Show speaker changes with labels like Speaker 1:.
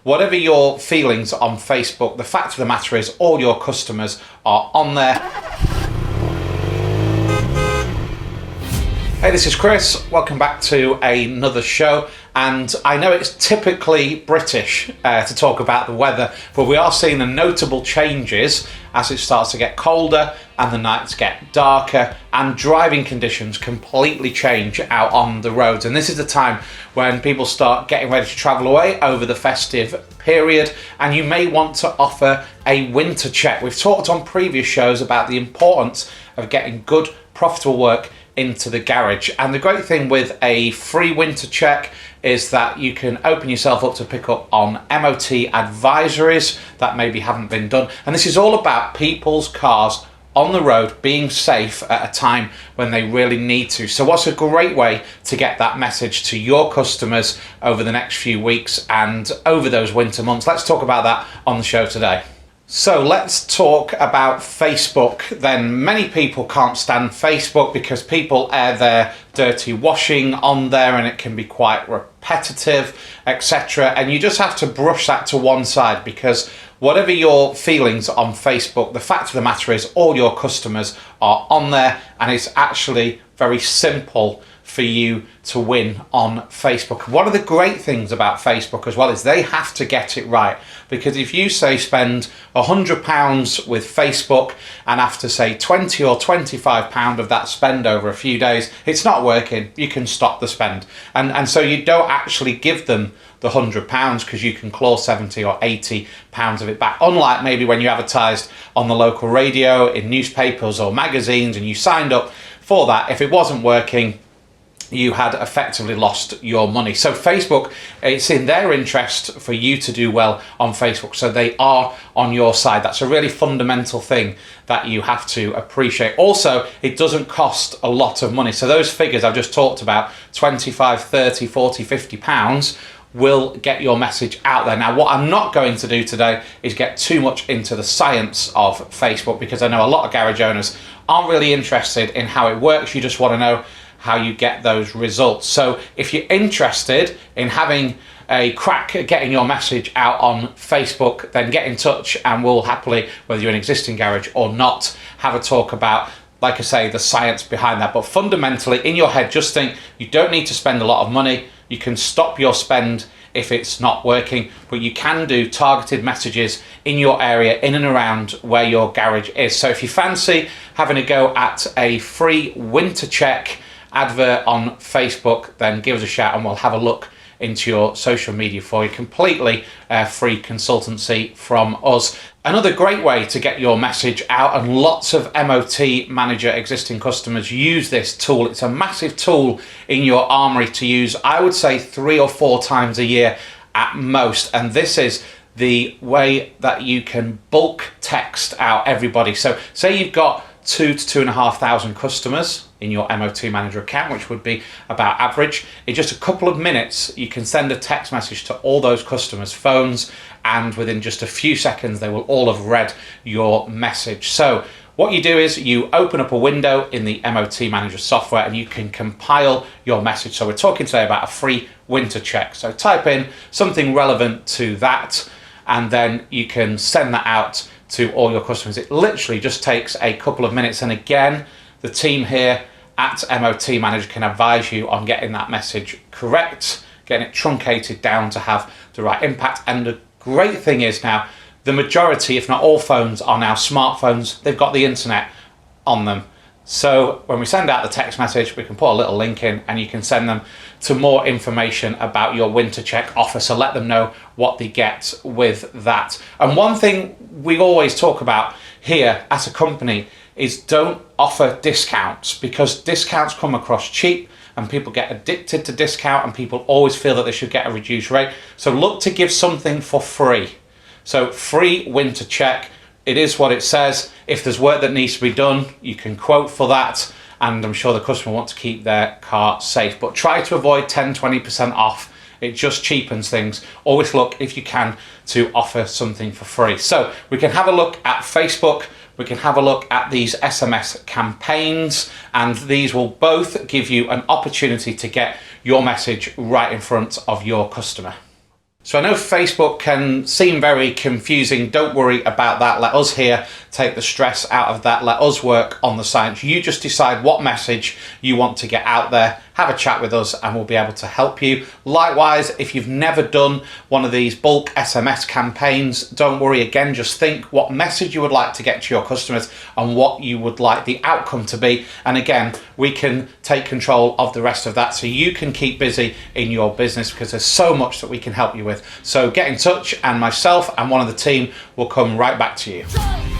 Speaker 1: whatever your feelings on Facebook, the fact of the matter is all your customers are on there. Hey, this is Chris. Welcome back to another show. And I know it's typically British to talk about the weather, but we are seeing the notable changes as it starts to get colder and the nights get darker and driving conditions completely change out on the roads. And this is the time when people start getting ready to travel away over the festive period, and you may want to offer a winter check. We've talked on previous shows about the importance of getting good, profitable work into the garage. And the great thing with a free winter check is that you can open yourself up to pick up on MOT advisories that maybe haven't been done. And this is all about people's cars on the road being safe at a time when they really need to. So what's a great way to get that message to your customers over the next few weeks and over those winter months? Let's talk about that on the show today. So let's talk about Facebook then. Many people can't stand Facebook because people air their dirty washing on there and it can be quite repetitive, etc. And you just have to brush that to one side, because whatever your feelings on Facebook, the fact of the matter is all your customers are on there, and it's actually very simple for you to win on Facebook. One of the great things about Facebook as well is they have to get it right, because if you say spend £100 with Facebook and after say 20 or £25 of that spend over a few days, it's not working, you can stop the spend. And so you don't actually give them the £100 because you can claw 70 or 80 pounds of it back. Unlike maybe when you advertised on the local radio, in newspapers or magazines, and you signed up for that, if it wasn't working, you had effectively lost your money. So Facebook, it's in their interest for you to do well on Facebook, so they are on your side. That's a really fundamental thing that you have to appreciate. Also, it doesn't cost a lot of money. So those figures I've just talked about, 25, 30, 40, 50 pounds, will get your message out there. Now, what I'm not going to do today is get too much into the science of Facebook, because I know a lot of garage owners aren't really interested in how it works. You just want to know how you get those results. So if you're interested in having a crack at getting your message out on Facebook, then get in touch and we'll happily, whether you're an existing garage or not, have a talk about, like I say, the science behind that. But fundamentally, in your head, just think you don't need to spend a lot of money. You can stop your spend if it's not working, but you can do targeted messages in your area, in and around where your garage is. So if you fancy having a go at a free winter check advert on Facebook, then give us a shout and we'll have a look into your social media for you. Completely free consultancy from us. Another great way to get your message out, and lots of MOT Manager existing customers use this tool. It's a massive tool in your armory to use, I would say 3 or 4 times a year at most. And this is the way that you can bulk text out everybody. So say you've got 2,000 to 2,500 customers in your MOT Manager account, which would be about average. In just a couple of minutes, you can send a text message to all those customers' phones, and within just a few seconds, they will all have read your message. So what you do is you open up a window in the MOT Manager software and you can compile your message. So we're talking today about a free winter check. So type in something relevant to that, and then you can send that out to all your customers. It literally just takes a couple of minutes. And again, the team here at MOT Manager can advise you on getting that message correct, getting it truncated down to have the right impact. And the great thing is now, the majority, if not all phones, are now smartphones. They've got the internet on them. So when we send out the text message, we can put a little link in and you can send them to more information about your winter check offer. So let them know what they get with that. And one thing we always talk about here as a company is don't offer discounts, because discounts come across cheap and people get addicted to discount and people always feel that they should get a reduced rate. So look to give something for free. So free winter check. It is what it says. If there's work that needs to be done, you can quote for that, and I'm sure the customer wants to keep their car safe. But try to avoid 10-20% off. It just cheapens things. Always look, if you can, to offer something for free. So we can have a look at Facebook. We can have a look at these SMS campaigns, and these will both give you an opportunity to get your message right in front of your customer. So I know Facebook can seem very confusing. Don't worry about that. Let us here take the stress out of that. Let us work on the science. You just decide what message you want to get out there. Have a chat with us and we'll be able to help you. Likewise, if you've never done one of these bulk SMS campaigns, don't worry. Again, just think what message you would like to get to your customers and what you would like the outcome to be. And again, we can take control of the rest of that so you can keep busy in your business, because there's so much that we can help you with. So get in touch and myself and one of the team will come right back to you.